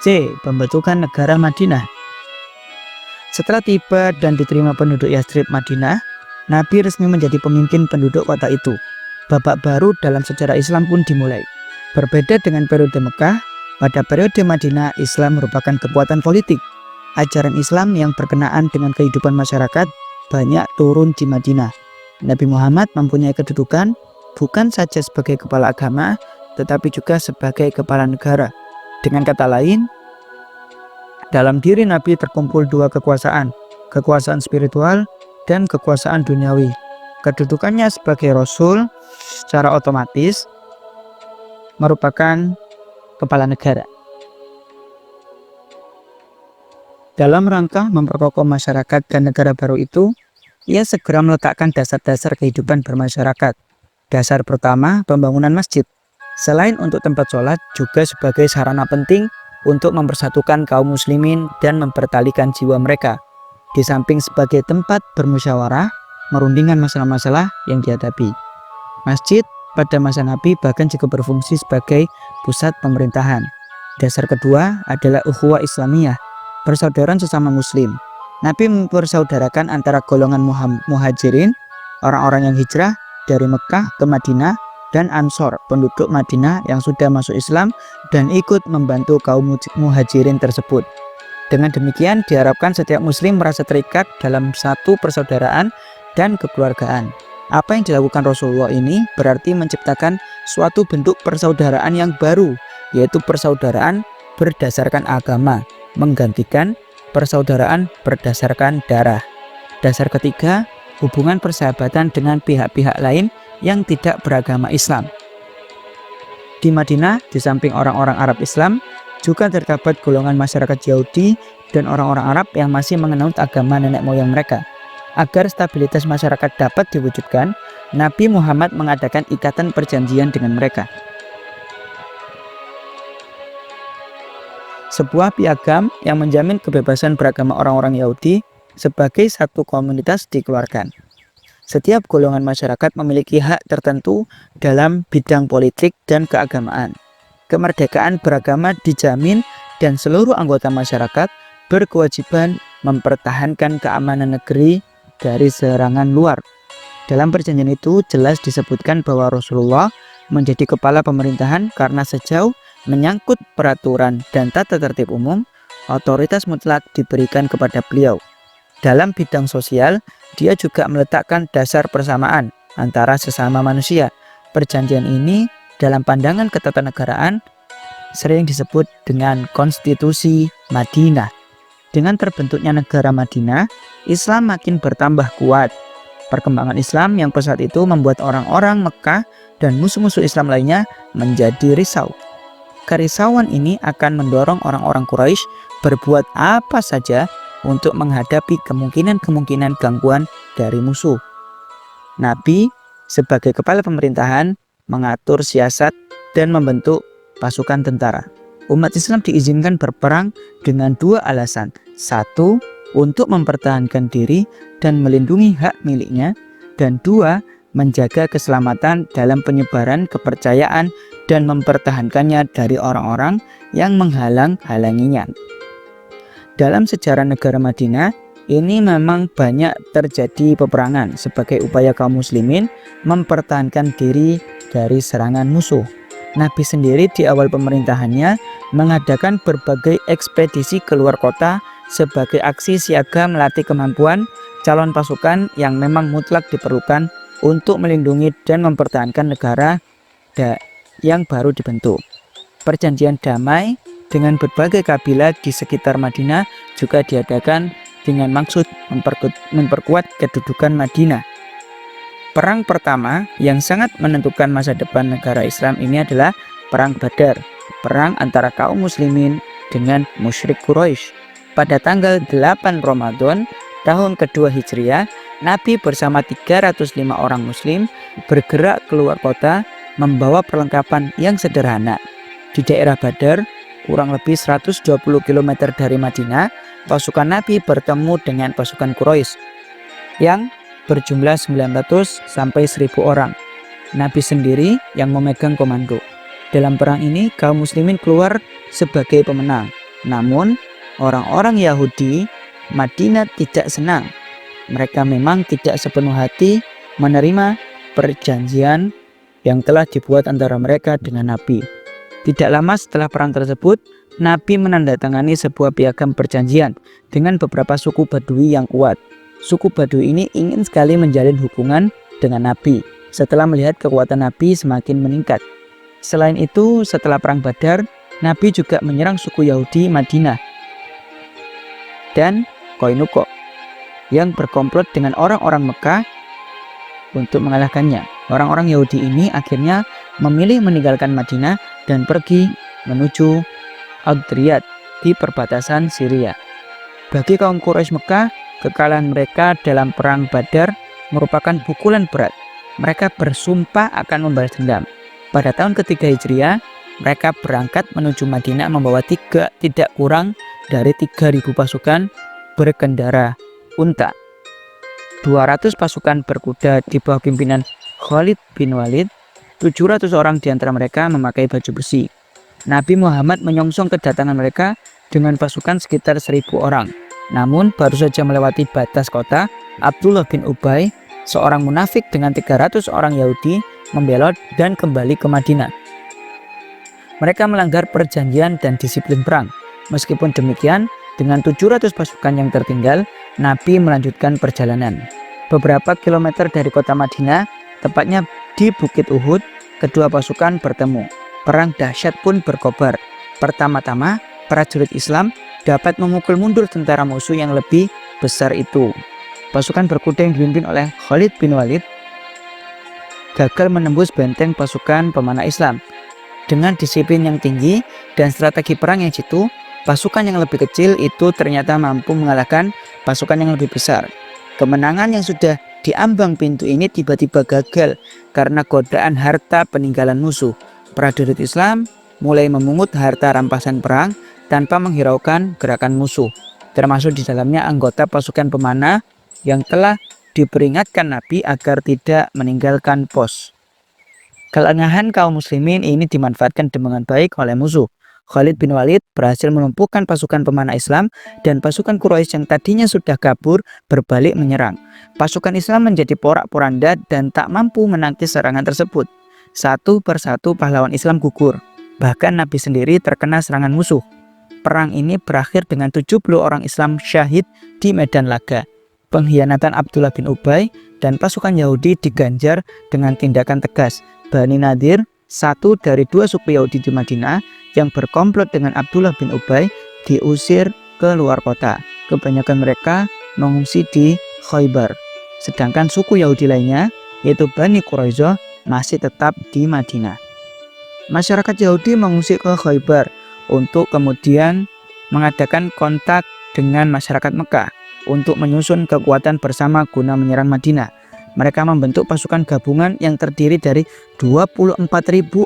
C. Pembentukan negara Madinah. Setelah tiba dan diterima penduduk Yathrib Madinah, Nabi resmi menjadi pemimpin penduduk kota itu. Babak baru dalam sejarah Islam pun dimulai. Berbeda dengan periode Mekah, pada periode Madinah Islam merupakan kekuatan politik. Ajaran Islam yang berkenaan dengan kehidupan masyarakat banyak turun di Madinah. Nabi Muhammad mempunyai kedudukan bukan saja sebagai kepala agama, tetapi juga sebagai kepala negara. Dengan kata lain, dalam diri Nabi terkumpul dua kekuasaan, kekuasaan spiritual dan kekuasaan duniawi. Kedudukannya sebagai Rasul secara otomatis merupakan kepala negara. Dalam rangka memperkokoh masyarakat dan negara baru itu, ia segera meletakkan dasar-dasar kehidupan bermasyarakat. Dasar pertama, pembangunan masjid. Selain untuk tempat sholat, juga sebagai sarana penting untuk mempersatukan kaum muslimin dan mempertalikan jiwa mereka. Di samping sebagai tempat bermusyawarah, merundingkan masalah-masalah yang dihadapi. Masjid pada masa Nabi bahkan juga berfungsi sebagai pusat pemerintahan. Dasar kedua adalah ukhuwah Islamiyah, persaudaraan sesama muslim. Nabi mempersaudarakan antara golongan muhajirin, orang-orang yang hijrah dari Mekah ke Madinah, dan Ansor, penduduk Madinah yang sudah masuk Islam dan ikut membantu kaum muhajirin tersebut. Dengan demikian diharapkan setiap muslim merasa terikat dalam satu persaudaraan dan kekeluargaan. Apa yang dilakukan Rasulullah ini berarti menciptakan suatu bentuk persaudaraan yang baru, yaitu persaudaraan berdasarkan agama, menggantikan persaudaraan berdasarkan darah. Dasar ketiga, hubungan persahabatan dengan pihak-pihak lain yang tidak beragama Islam. Di Madinah, di samping orang-orang Arab Islam, juga terdapat golongan masyarakat Yahudi dan orang-orang Arab yang masih menganut agama nenek moyang mereka. Agar stabilitas masyarakat dapat diwujudkan, Nabi Muhammad mengadakan ikatan perjanjian dengan mereka. Sebuah piagam yang menjamin kebebasan beragama orang-orang Yahudi sebagai satu komunitas dikeluarkan. Setiap golongan masyarakat memiliki hak tertentu dalam bidang politik dan keagamaan. Kemerdekaan beragama dijamin dan seluruh anggota masyarakat berkewajiban mempertahankan keamanan negeri dari serangan luar. Dalam perjanjian itu jelas disebutkan bahwa Rasulullah menjadi kepala pemerintahan karena sejauh menyangkut peraturan dan tata tertib umum, otoritas mutlak diberikan kepada beliau. Dalam bidang sosial, dia juga meletakkan dasar persamaan antara sesama manusia. Perjanjian ini dalam pandangan ketatanegaraan sering disebut dengan Konstitusi Madinah. Dengan terbentuknya negara Madinah, Islam makin bertambah kuat. Perkembangan Islam yang pesat itu membuat orang-orang Mekah dan musuh-musuh Islam lainnya menjadi risau. Kerisauan ini akan mendorong orang-orang Quraisy berbuat apa saja untuk menghadapi kemungkinan-kemungkinan gangguan dari musuh. Nabi sebagai kepala pemerintahan mengatur siasat dan membentuk pasukan tentara. Umat Islam diizinkan berperang dengan dua alasan. Satu, untuk mempertahankan diri dan melindungi hak miliknya. Dan dua, menjaga keselamatan dalam penyebaran kepercayaan dan mempertahankannya dari orang-orang yang menghalang-halanginya. Dalam sejarah negara Madinah, ini memang banyak terjadi peperangan sebagai upaya kaum muslimin mempertahankan diri dari serangan musuh. Nabi sendiri di awal pemerintahannya mengadakan berbagai ekspedisi keluar kota sebagai aksi siaga melatih kemampuan calon pasukan yang memang mutlak diperlukan untuk melindungi dan mempertahankan negara yang baru dibentuk. Perjanjian damai dengan berbagai kabilah di sekitar Madinah juga diadakan dengan maksud memperkuat kedudukan Madinah. Perang pertama yang sangat menentukan masa depan negara Islam ini adalah Perang Badar, perang antara kaum muslimin dengan musyrik Quraisy. Pada tanggal 8 Ramadan tahun kedua Hijriah, Nabi bersama 305 orang muslim bergerak keluar kota membawa perlengkapan yang sederhana. Di daerah Badar, kurang lebih 120 km dari Madinah, pasukan Nabi bertemu dengan pasukan Quraisy yang berjumlah 900 sampai 1000 orang. Nabi sendiri yang memegang komando. Dalam perang ini kaum muslimin keluar sebagai pemenang. Namun, orang-orang Yahudi Madinah tidak senang. Mereka memang tidak sepenuh hati menerima perjanjian yang telah dibuat antara mereka dengan Nabi. Tidak lama setelah perang tersebut, Nabi menandatangani sebuah piagam perjanjian dengan beberapa suku Badui yang kuat. Suku Badui ini ingin sekali menjalin hubungan dengan Nabi setelah melihat kekuatan Nabi semakin meningkat. Selain itu, setelah perang Badar, Nabi juga menyerang suku Yahudi Madinah dan Koinuko yang berkomplot dengan orang-orang Mekah untuk mengalahkannya. Orang-orang Yahudi ini akhirnya memilih meninggalkan Madinah dan pergi menuju Adriyat di perbatasan Syria. Bagi kaum Quraisy Mekah, kekalahan mereka dalam perang Badar merupakan pukulan berat. Mereka bersumpah akan membalas dendam. Pada tahun ketiga Hijriah, mereka berangkat menuju Madinah membawa tidak kurang dari 3.000 pasukan berkendara unta. 200 pasukan berkuda di bawah pimpinan Khalid bin Walid. 700 orang di antara mereka memakai baju besi. Nabi Muhammad menyongsong kedatangan mereka dengan pasukan sekitar 1.000 orang. Namun baru saja melewati batas kota, Abdullah bin Ubay, seorang munafik dengan 300 orang Yahudi, membelot dan kembali ke Madinah. Mereka melanggar perjanjian dan disiplin perang. Meskipun demikian, dengan 700 pasukan yang tertinggal, Nabi melanjutkan perjalanan. Beberapa kilometer dari kota Madinah, tepatnya di Bukit Uhud, kedua pasukan bertemu. Perang dahsyat pun berkobar. Pertama-tama, prajurit Islam dapat memukul mundur tentara musuh yang lebih besar itu. Pasukan berkuda yang dipimpin oleh Khalid bin Walid gagal menembus benteng pasukan pemanah Islam. Dengan disiplin yang tinggi dan strategi perang yang jitu, pasukan yang lebih kecil itu ternyata mampu mengalahkan pasukan yang lebih besar. Kemenangan yang sudah diambang pintu ini tiba-tiba gagal karena godaan harta peninggalan musuh. Prajurit Islam mulai memungut harta rampasan perang tanpa menghiraukan gerakan musuh, termasuk di dalamnya anggota pasukan pemanah yang telah diperingatkan Nabi agar tidak meninggalkan pos. Kelengahan kaum muslimin ini dimanfaatkan dengan baik oleh musuh. Khalid bin Walid berhasil melumpuhkan pasukan pemanah Islam dan pasukan Quraisy yang tadinya sudah kabur berbalik menyerang. Pasukan Islam menjadi porak-poranda dan tak mampu menangkis serangan tersebut. Satu persatu pahlawan Islam gugur. Bahkan Nabi sendiri terkena serangan musuh. Perang ini berakhir dengan 70 orang Islam syahid di medan laga. Pengkhianatan Abdullah bin Ubay dan pasukan Yahudi diganjar dengan tindakan tegas. Bani Nadir, satu dari 2 suku Yahudi di Madinah yang berkomplot dengan Abdullah bin Ubay, diusir ke luar kota. Kebanyakan mereka mengungsi di Khaybar. Sedangkan suku Yahudi lainnya, yaitu Bani Quraisyah, masih tetap di Madinah. Masyarakat Yahudi mengungsi ke Khaybar untuk kemudian mengadakan kontak dengan masyarakat Mekah untuk menyusun kekuatan bersama guna menyerang Madinah. Mereka membentuk pasukan gabungan yang terdiri dari 24.000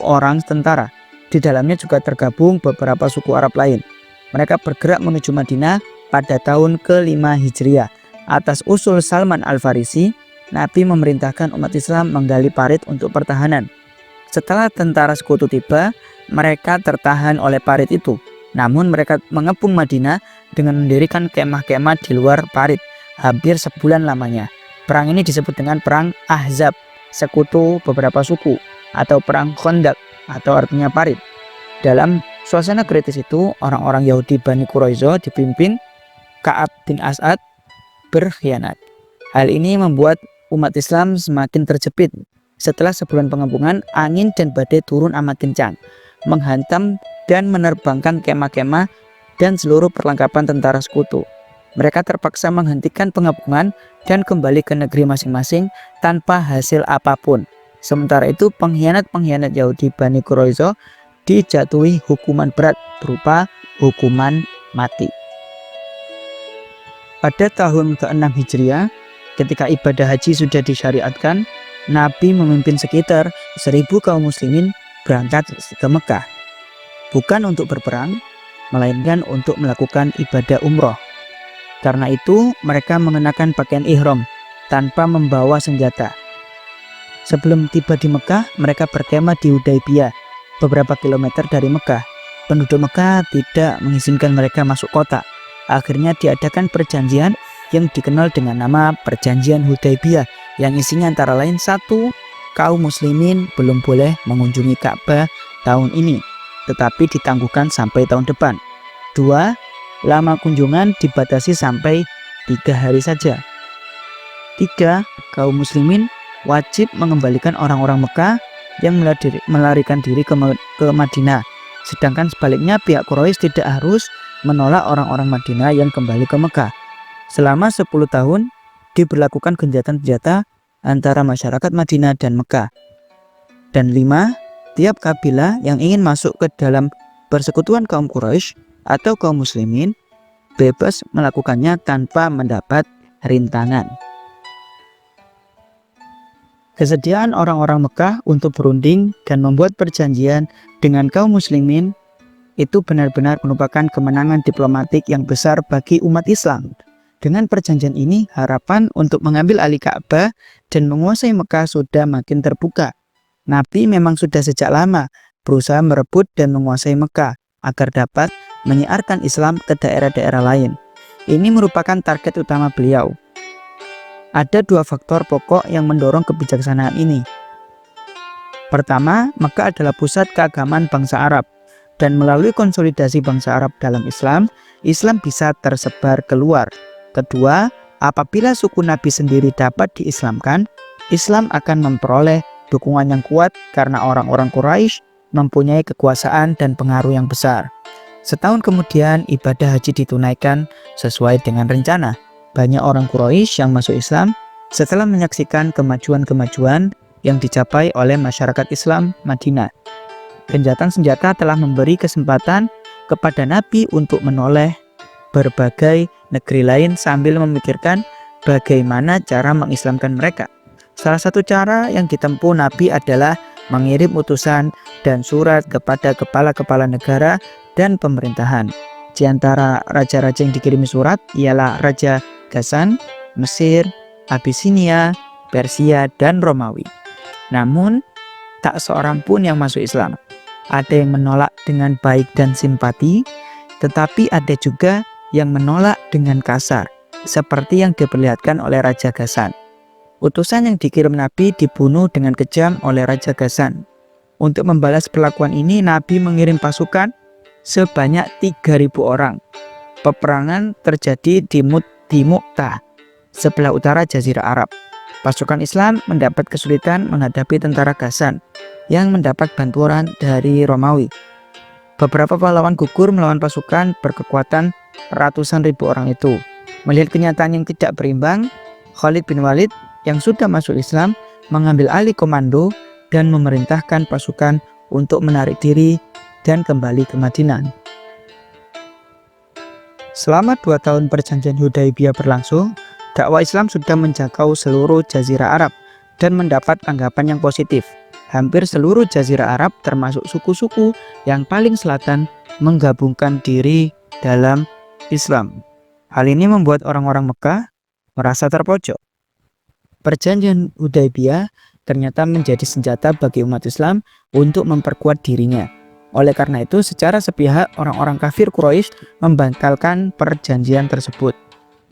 orang tentara. Di dalamnya juga tergabung beberapa suku Arab lain. Mereka bergerak menuju Madinah pada tahun ke-5 Hijriah. Atas usul Salman Al-Farisi, Nabi memerintahkan umat Islam menggali parit untuk pertahanan. Setelah tentara sekutu tiba, mereka tertahan oleh parit itu. Namun mereka mengepung Madinah dengan mendirikan kemah-kemah di luar parit hampir sebulan lamanya. Perang ini disebut dengan Perang Ahzab, sekutu beberapa suku, atau Perang Khandaq, atau artinya parit. Dalam suasana kritis itu, orang-orang Yahudi Bani Quraisyah dipimpin Ka'ab bin As'ad berkhianat. Hal ini membuat umat Islam semakin terjepit. Setelah sebulan pengepungan, angin dan badai turun amat kencang, menghantam dan menerbangkan kemah-kemah dan seluruh perlengkapan tentara sekutu. Mereka terpaksa menghentikan pengepungan dan kembali ke negeri masing-masing tanpa hasil apapun. Sementara itu, pengkhianat-pengkhianat Yahudi Bani Quraisyah dijatuhi hukuman berat berupa hukuman mati. Pada tahun ke-6 Hijriah, ketika ibadah haji sudah disyariatkan, Nabi memimpin sekitar 1.000 kaum muslimin berangkat ke Mekah. Bukan untuk berperang, melainkan untuk melakukan ibadah umroh. Karena itu, mereka mengenakan pakaian ihram tanpa membawa senjata. Sebelum tiba di Mekah, mereka berkemah di Hudaybiyah, beberapa kilometer dari Mekah. penduduk Mekah tidak mengizinkan mereka masuk kota. Akhirnya diadakan perjanjian yang dikenal dengan nama Perjanjian Hudaybiyah, yang isinya antara lain: 1. Kaum muslimin belum boleh mengunjungi Ka'bah tahun ini, tetapi ditangguhkan sampai tahun depan. 2. Lama kunjungan dibatasi sampai 3 hari saja. 3. Kaum muslimin wajib mengembalikan orang-orang Mekah yang melarikan diri ke Madinah. Sedangkan sebaliknya pihak Quraisy tidak harus menolak orang-orang Madinah yang kembali ke Mekah. Selama 10 tahun diberlakukan gencatan senjata antara masyarakat Madinah dan Mekah. Dan 5. Tiap kabilah yang ingin masuk ke dalam persekutuan kaum Quraisy atau kaum muslimin bebas melakukannya tanpa mendapat rintangan. Kesediaan orang-orang Mekah untuk berunding dan membuat perjanjian dengan kaum muslimin itu benar-benar merupakan kemenangan diplomatik yang besar bagi umat Islam. Dengan perjanjian ini, harapan untuk mengambil alih Ka'bah dan menguasai Mekah sudah makin terbuka. Nabi memang sudah sejak lama berusaha merebut dan menguasai Mekah agar dapat menyiarkan Islam ke daerah-daerah lain. Ini merupakan target utama beliau. Ada 2 faktor pokok yang mendorong kebijaksanaan ini. Pertama, Mekah adalah pusat keagamaan bangsa Arab, dan melalui konsolidasi bangsa Arab dalam Islam, Islam bisa tersebar keluar. Kedua, apabila suku Nabi sendiri dapat diislamkan, Islam akan memperoleh dukungan yang kuat karena orang-orang Quraisy mempunyai kekuasaan dan pengaruh yang besar. Setahun kemudian, ibadah haji ditunaikan sesuai dengan rencana. Banyak orang Quraisy yang masuk Islam setelah menyaksikan kemajuan-kemajuan yang dicapai oleh masyarakat Islam Madinah. Gencatan senjata telah memberi kesempatan kepada Nabi untuk menoleh berbagai negeri lain sambil memikirkan bagaimana cara mengislamkan mereka. Salah satu cara yang ditempuh Nabi adalah mengirim utusan dan surat kepada kepala-kepala negara dan pemerintahan. Di antara raja-raja yang dikirimi surat ialah Raja Ghassan, Mesir, Abyssinia, Persia, dan Romawi. Namun, tak seorang pun yang masuk Islam. Ada yang menolak dengan baik dan simpati, tetapi ada juga yang menolak dengan kasar, seperti yang diperlihatkan oleh Raja Ghassan. Utusan yang dikirim Nabi dibunuh dengan kejam oleh Raja Ghassan. Untuk membalas perlakuan ini, Nabi mengirim pasukan sebanyak 3.000 orang. Peperangan terjadi di Mu'tah, sebelah utara Jazirah Arab. Pasukan Islam mendapat kesulitan menghadapi tentara Ghassan yang mendapat bantuan dari Romawi. Beberapa pahlawan gugur melawan pasukan berkekuatan ratusan ribu orang itu. Melihat kenyataan yang tidak berimbang, Khalid bin Walid yang sudah masuk Islam mengambil alih komando dan memerintahkan pasukan untuk menarik diri dan kembali ke Madinah. Selama 2 tahun perjanjian Hudaybiyah berlangsung, dakwah Islam sudah menjangkau seluruh Jazirah Arab dan mendapat tanggapan yang positif. Hampir seluruh Jazirah Arab termasuk suku-suku yang paling selatan menggabungkan diri dalam Islam. Hal ini membuat orang-orang Mekah merasa terpojok. Perjanjian Hudaybiyah ternyata menjadi senjata bagi umat Islam untuk memperkuat dirinya. Oleh karena itu, secara sepihak orang-orang kafir Quraisy membatalkan perjanjian tersebut.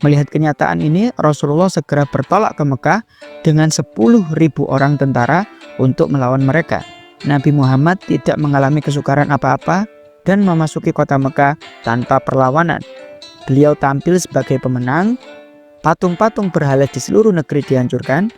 Melihat kenyataan ini, Rasulullah segera bertolak ke Mekah dengan 10.000 orang tentara untuk melawan mereka. Nabi Muhammad tidak mengalami kesukaran apa-apa dan memasuki kota Mekah tanpa perlawanan. Beliau tampil sebagai pemenang. Patung-patung berhala di seluruh negeri dihancurkan.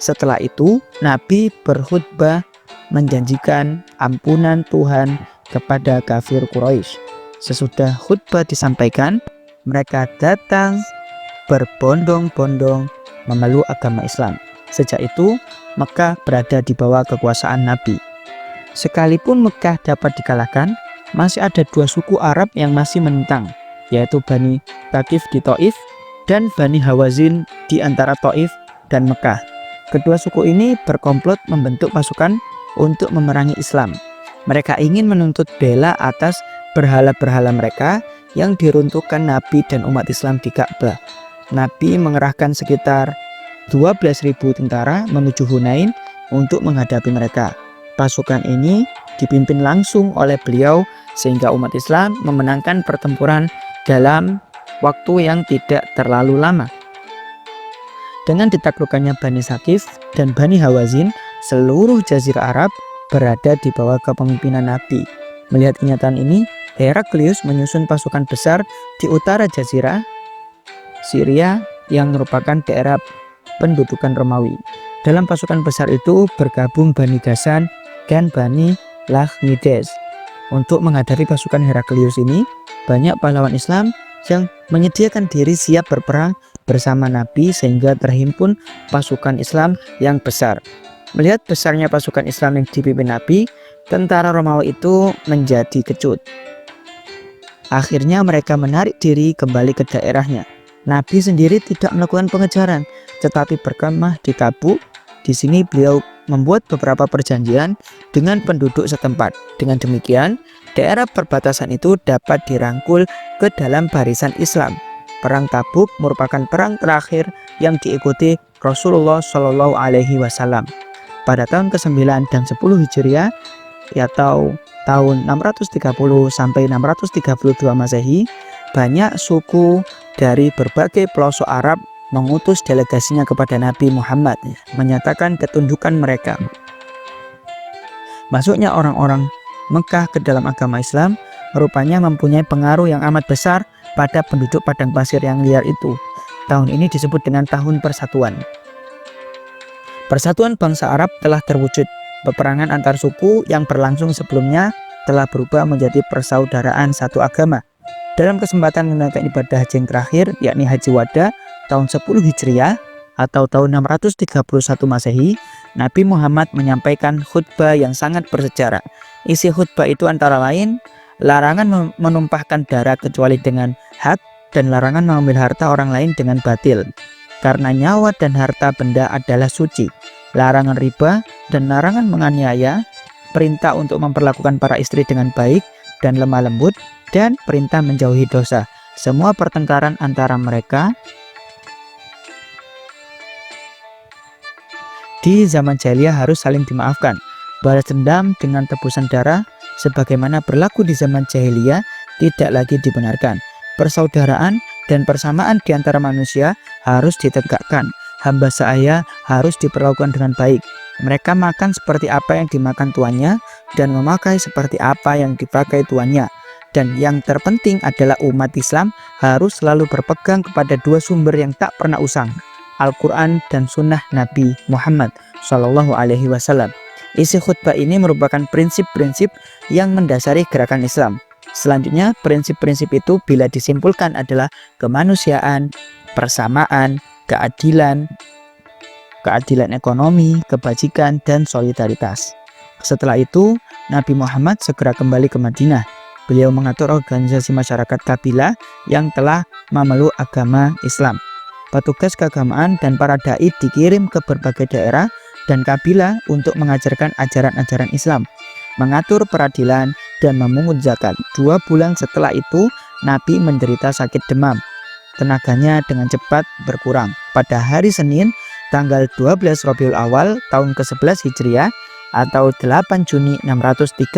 Setelah itu, Nabi berkhutbah menjanjikan ampunan Tuhan kepada kafir Quraisy. Sesudah khutbah disampaikan, mereka datang berbondong-bondong memeluk agama Islam. Sejak itu, Mekah berada di bawah kekuasaan Nabi. Sekalipun Mekah dapat dikalahkan, masih ada 2 suku Arab yang masih menentang, yaitu Bani Thaqif di Taif dan Bani Hawazin di antara Taif dan Mekah. Kedua suku ini berkomplot membentuk pasukan untuk memerangi Islam. Mereka ingin menuntut bela atas berhala-berhala mereka yang diruntuhkan Nabi dan umat Islam di Ka'bah. Nabi mengerahkan sekitar 12.000 tentara menuju Hunain untuk menghadapi mereka. Pasukan ini dipimpin langsung oleh beliau sehingga umat Islam memenangkan pertempuran dalam waktu yang tidak terlalu lama. Dengan ditaklukkannya Bani Saqif dan Bani Hawazin, seluruh Jazirah Arab berada di bawah kepemimpinan Nabi. Melihat kenyataan ini, Heraklius menyusun pasukan besar di utara Jazirah Syria yang merupakan daerah pendudukan Romawi. Dalam pasukan besar itu bergabung Bani Ghassan dan Bani Lakhmides. Untuk menghadapi pasukan Heraklius ini, banyak pahlawan Islam yang menyediakan diri siap berperang bersama Nabi sehingga terhimpun pasukan Islam yang besar. Melihat besarnya pasukan Islam yang dipimpin Nabi, tentara Romawi itu menjadi kecut. Akhirnya mereka menarik diri kembali ke daerahnya. Nabi sendiri tidak melakukan pengejaran, tetapi berkemah di Tabuk. Di sini beliau membuat beberapa perjanjian dengan penduduk setempat. Dengan demikian, daerah perbatasan itu dapat dirangkul ke dalam barisan Islam. Perang Tabuk merupakan perang terakhir yang diikuti Rasulullah Shallallahu Alaihi Wasallam. Pada tahun ke-9 dan 10 Hijriah atau tahun 630 sampai 632 Masehi, banyak suku dari berbagai pelosok Arab mengutus delegasinya kepada Nabi Muhammad, menyatakan ketundukan mereka. Masuknya orang-orang Mekah ke dalam agama Islam rupanya mempunyai pengaruh yang amat besar pada penduduk padang pasir yang liar itu. Tahun ini disebut dengan Tahun Persatuan. Persatuan bangsa Arab telah terwujud. Peperangan antar suku yang berlangsung sebelumnya telah berubah menjadi persaudaraan satu agama. Dalam kesempatan menunaikan ibadah haji yang terakhir, yakni Haji Wada tahun 10 Hijriah atau tahun 631 Masehi, Nabi Muhammad menyampaikan khutbah yang sangat bersejarah. Isi khutbah itu antara lain larangan menumpahkan darah kecuali dengan hak dan larangan mengambil harta orang lain dengan batil, karena nyawa dan harta benda adalah suci. Larangan riba dan larangan menganiaya, perintah untuk memperlakukan para istri dengan baik dan lemah lembut, dan perintah menjauhi dosa. Semua pertengkaran antara mereka di zaman jahiliyah harus saling dimaafkan. Balas dendam dengan tebusan darah sebagaimana berlaku di zaman jahiliyah tidak lagi dibenarkan. Persaudaraan dan persamaan di antara manusia harus ditegakkan. Hamba sahaya harus diperlakukan dengan baik. Mereka makan seperti apa yang dimakan tuannya dan memakai seperti apa yang dipakai tuannya. Dan yang terpenting adalah umat Islam harus selalu berpegang kepada dua sumber yang tak pernah usang, Al-Quran dan Sunnah Nabi Muhammad Shallallahu Alaihi Wasallam. Isi khutbah ini merupakan prinsip-prinsip yang mendasari gerakan Islam. Selanjutnya, prinsip-prinsip itu bila disimpulkan adalah kemanusiaan, persamaan, keadilan ekonomi, kebajikan, dan solidaritas. Setelah itu, Nabi Muhammad segera kembali ke Madinah. Beliau mengatur organisasi masyarakat kabilah yang telah memeluk agama Islam. Petugas keagamaan dan para dai dikirim ke berbagai daerah dan kabilah untuk mengajarkan ajaran-ajaran Islam, mengatur peradilan, dan memungut zakat. 2 bulan setelah itu, Nabi menderita sakit demam. Tenaganya dengan cepat berkurang. Pada hari Senin, tanggal 12 Rabiul Awal tahun ke-11 Hijriah atau 8 Juni 632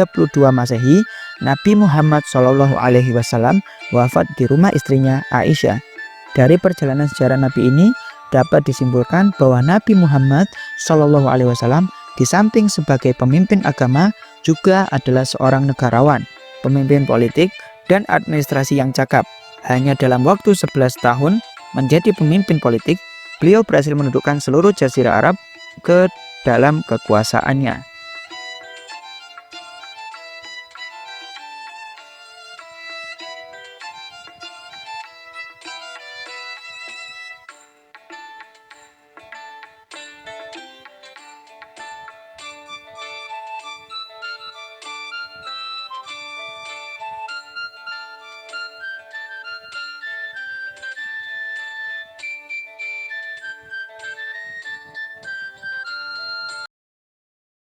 Masehi, Nabi Muhammad Shallallahu Alaihi Wasallam wafat di rumah istrinya Aisyah. Dari perjalanan sejarah Nabi ini dapat disimpulkan bahwa Nabi Muhammad Shallallahu Alaihi Wasallam di samping sebagai pemimpin agama juga adalah seorang negarawan, pemimpin politik, dan administrasi yang cakap. Hanya dalam waktu 11 tahun menjadi pemimpin politik, beliau berhasil menundukkan seluruh Jazirah Arab ke dalam kekuasaannya.